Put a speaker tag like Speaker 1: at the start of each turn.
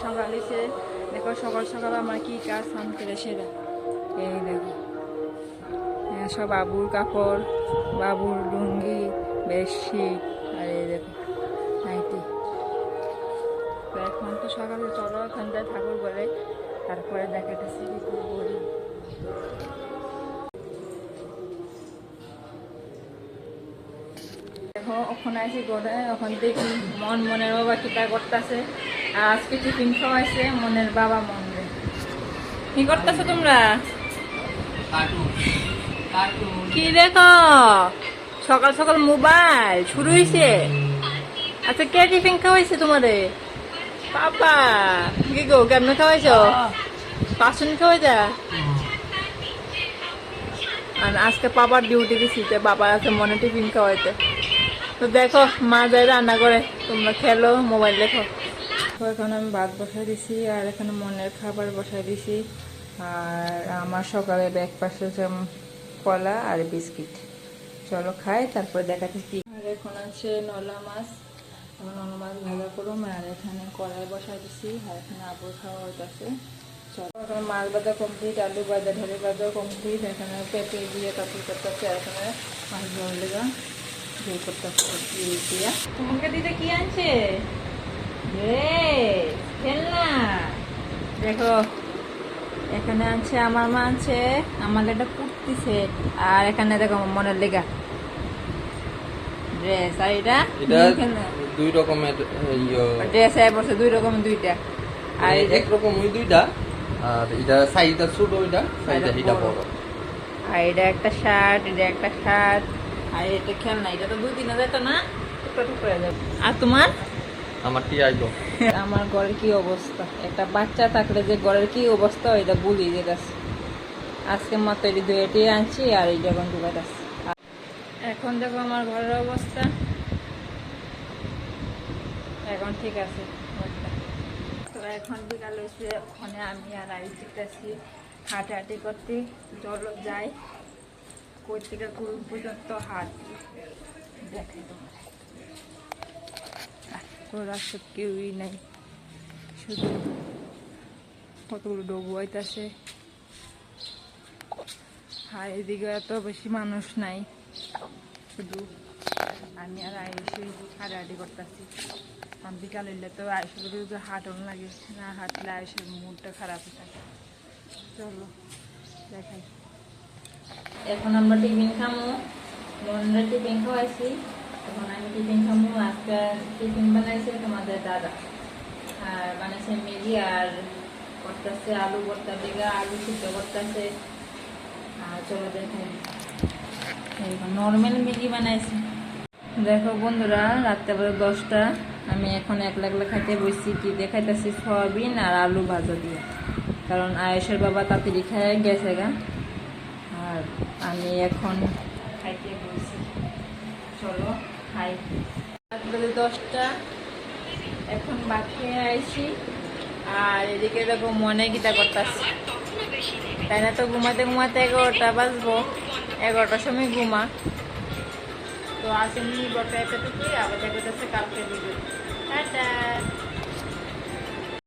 Speaker 1: সকাল হয়েছে। দেখো সকাল সকাল আমার কি কাজ কাম করে সেরা। এই দেখো সব বাবুর কাপড়, বাবুর লুঙ্গি, বেডশিট, আর এই দেখো নাইটি। তো এখন তো সকালে চলো ওখানটায় ঠাকুর বলে, তারপরে দেখাতেছি কি করি। দেখো ওখানে আছি গোড়ে, ওখান থেকে মনের বাবা কিতা করতেছে। আর আজকে টিফিন খাওয়াইছে মনের বাবা মনে। কি করতেছো তোমরা? কি দেখো সকাল সকাল মোবাইল শুরু হয়েছে। আচ্ছা কে টিফিন খাওয়াইছে তোমারে? পাপা। কি গো কেমনে খাওয়াইছো? পাঁচজন খাওয়াইছা? আর আজকে পাপার ডিউটি দিছি, বাবার আছে মনে টিফিন খাওয়াইতে। তো দেখো মা যাই রান্না করে, তোমরা খেলো মোবাইল দেখো। তো এখন আমি ভাত বসাই দিছি আর এখানে মনের খাবার বসাই দিছি। আর আমার সকালে ব্রেকফাস্ট হচ্ছে কলা আর বিস্কিট। চলো খাই, তারপরে দেখাচ্ছি কি। আর এখন আছে নলা মাছ, এখন নলা মাছ ভাজা করুম। আর এখানে কড়াই বসাই দিছি, আর এখানে আবুর খাওয়া হইতেছে। চলো এখন মাছ ভাজা কমপ্লিট, আলু ভাজা, ঢেলে ভাজা কমপ্লিট। এখানে পেঁপে দিয়ে কাটি করতেছে, আর এখানে মাছ ধরে লেগা দিয়ে করতেছে দিয়া। তোমাকে দিতে কি আনছে রে? খেলনা। দেখো এখানে আছে আমার মা আছে আমার এটা কুর্তিছে। আর এখানে দেখো মনের লেগা ড্রেস। আর এটা
Speaker 2: দুই রকমের
Speaker 1: ড্রেস বসে দুই রকম দুইটা। আর
Speaker 2: এক রকম ওই দুইটা, আর এটা সাইজটা ছোট, ওইটা সাইজটা এটা বড়।
Speaker 1: আর এটা একটা শার্ট, এটা একটা শার্ট। আর এটা খেলনা, এটা তো 2-3 যেত না, টুকরা টুকরা যাবে। আর তোমার?
Speaker 2: আমার টি আইলো।
Speaker 1: আমার ঘরের কি অবস্থা, একটা বাচ্চা থাকলে যে ঘরের কি অবস্থা এটা বলি যেতেছে। আজকে মাত্র এটি দুইটি আনছি আর এই যখন দুবার আছে। এখন দেখো আমার ঘরের অবস্থা, এখন ঠিক আছে। তো এখন বিকাল হয়েছে, ওখানে আমি আর আই শিখতেছি হাঁটাহাঁটি করতে। চলো যাই, কই থেকে কোন পর্যন্ত হাট দেখে তোমার। রাস্তা কেউই নাই, শুধু কতগুলো ডবু হইতেছে। আর এদিকে এত বেশি মানুষ নাই, শুধু আমি আর আয়ুষে হাঁটাহাঁটি করতেছি। আমি বিকাল এলে তো আয়ুষের হাঁটন লাগে, না হাঁটলে আয়ুষের মুডটা খারাপ হয়ে থাকে। চলো দেখাই। এখন আমরা টিফিন খামো, মনরা টিফিন খাওয়াইছি। এখন আমি টিফিন খামো। আজকে টিফিন বানাইছে তোমাদের দাদা, আর বানাইছে ম্যাগি, আর করতেছে আলু ভর্তা দিকে, আলু সিদ্ধ করতেছে। আর চলো দেখাই, নর্মাল ম্যাগি বানাইছে। দেখো বন্ধুরা, রাত্রেবেলা 10টা, আমি এখন একলা একলা খাইতে বসছি। কি দেখাইতেছি, সয়াবিন আর আলু ভাজা দিয়ে। কারণ আয়েশের বাবা তাড়াতাড়ি খায় গেছে গা, আর আমি এখন খাইতে বসছি। চলো খাই। রাত্রে 10টা, এখন ভাত খেয়ে আইছি। আর এদিকে দেখো মনে গীতা করতেছে, তাই না? তো ঘুমাতে ঘুমাতে 11টা বাজবো, 11টার সময় ঘুমা। তো আসেনি বটে এতটুকুই, আবার দেখতেছে কালকে ভিডিও। টাটা।